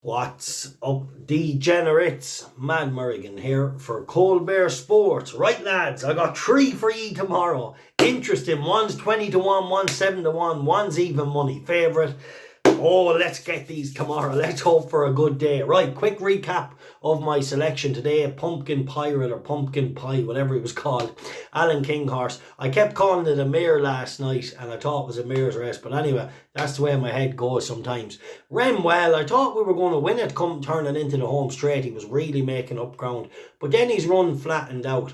What's up, degenerates? Mad Merrigan here for Cold Bear Sports. Right, lads, I got 3 for ye tomorrow. Interesting. One's 20 to 1, one's 7 to 1, one's even money. Favourite. Oh, let's get these tomorrow. Let's hope for a good day. Right, quick recap of my selection today. Pumpkin Pirate or Pumpkin Pie, whatever it was called. Alan King horse. I kept calling it a mare last night and I thought it was a mare's race. But anyway, that's the way my head goes sometimes. Ran well. I thought we were going to win it come turning into the home straight. He was really making up ground. But then his run flattened out.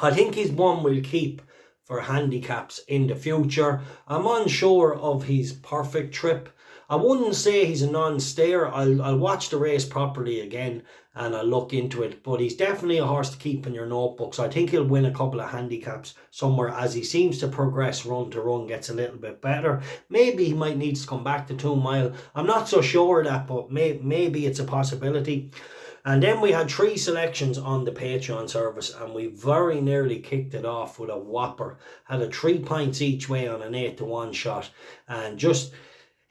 I think he's one we'll keep for handicaps in the future. I'm unsure of his perfect trip. I wouldn't say he's a non-stayer. I'll watch the race properly again and I'll look into it. But he's definitely a horse to keep in your notebooks. I think he'll win a couple of handicaps somewhere as he seems to progress run to run, gets a little bit better. Maybe he might need to come back to 2 Mile. I'm not so sure of that, but maybe it's a possibility. And then we had 3 selections on the Patreon service and we very nearly kicked it off with a whopper. Had a 3 points each way on an 8 to 1 shot. And just...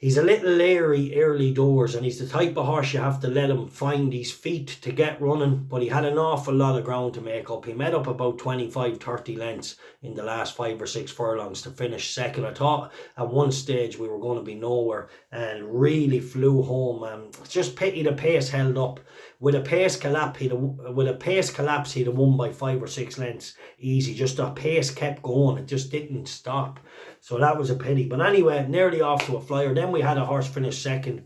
he's a little leery early doors and he's the type of horse you have to let him find his feet to get running, but he had an awful lot of ground to make up. He made up about 25-30 lengths in the last 5 or 6 furlongs to finish second. I thought at one stage we were going to be nowhere and really flew home. It's just pity the pace held up. With a pace collapse, he'd have won by 5 or 6 lengths easy. Just the pace kept going. It just didn't stop. So that was a pity. But anyway, nearly off to a flyer. Then we had a horse finish second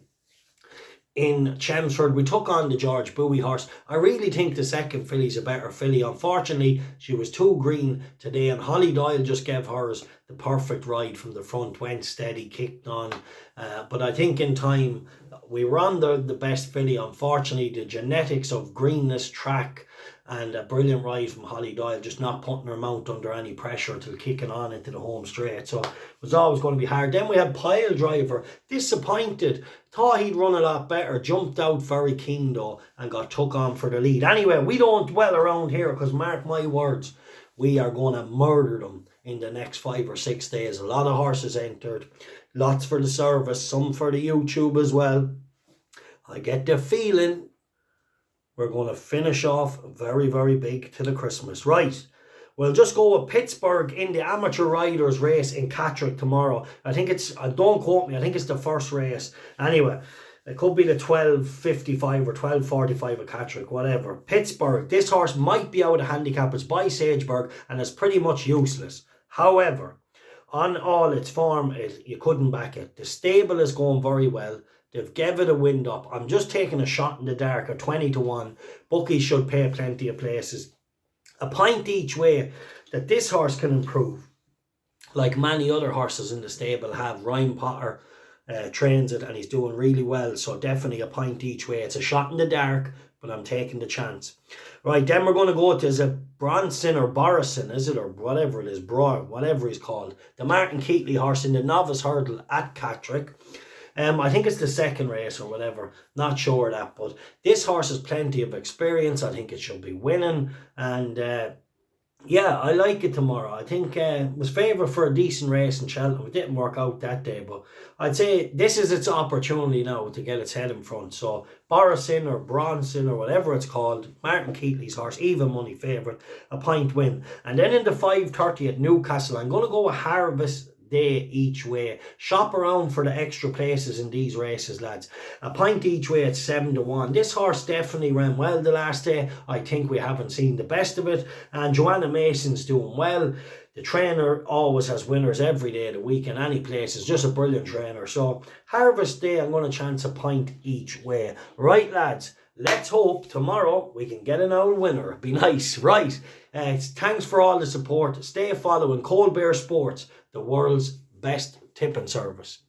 in Chelmsford. We took on the George Bowie horse. I really think the second filly's a better filly. Unfortunately, she was too green today and Holly Doyle just gave hers the perfect ride from the front, went steady, kicked on. But I think in time, we were on the best filly. Unfortunately, the genetics of greenness, track, and a brilliant ride from Holly Doyle, just not putting her mount under any pressure until kicking on into the home straight. So it was always going to be hard. Then we had Pile Driver, disappointed, thought he'd run a lot better, jumped out very keen though and got took on for the lead. Anyway, we don't dwell around here because mark my words, we are going to murder them in the next 5 or 6 days. A lot of horses entered, lots for the service, some for the YouTube as well. I get the feeling we're going to finish off very, very big to the Christmas. Right, we'll just go with Pittsburgh in the amateur riders race in Catterick tomorrow. I think it's, don't quote me, I think it's the first race. Anyway, it could be the 12.55 or 12.45 at Catterick, whatever. Pittsburgh, this horse might be out of handicap. It's by Sageberg and it's pretty much useless. However, on all its form, you couldn't back it. The stable is going very well. They've gave it a wind up. I'm just taking a shot in the dark at 20 to 1. Bookies should pay plenty of places. A point each way that this horse can improve. Like many other horses in the stable have. Ryan Potter trains it and he's doing really well. So definitely a point each way. It's a shot in the dark, but I'm taking the chance. Right, then we're going to go to, is it Bronson or Borison, is it? Or whatever it is, whatever he's called. The Martin Keatley horse in the novice hurdle at Catterick. I think it's the second race or whatever. Not sure of that. But this horse has plenty of experience. I think it should be winning. And yeah, I like it tomorrow. I think it was favoured for a decent race in Cheltenham. It didn't work out that day. But I'd say this is its opportunity now to get its head in front. So Borison or Bronson or whatever it's called. Martin Keatley's horse, even money favourite. A point win. And then in the 5:30 at Newcastle, I'm going to go with Harvest Day each way. Shop around for the extra places in these races, lads. A point each way at 7 to 1. This horse definitely ran well the last day. I think we haven't seen the best of it. And Joanna Mason's doing well. The trainer always has winners every day of the week in any place. Is just a brilliant trainer. So Harvest Day, I'm going to chance a point each way. Right, lads. Let's hope tomorrow we can get an old winner. It'd be nice. Right. Thanks for all the support. Stay following Cold Bear Sports, the world's best tipping service.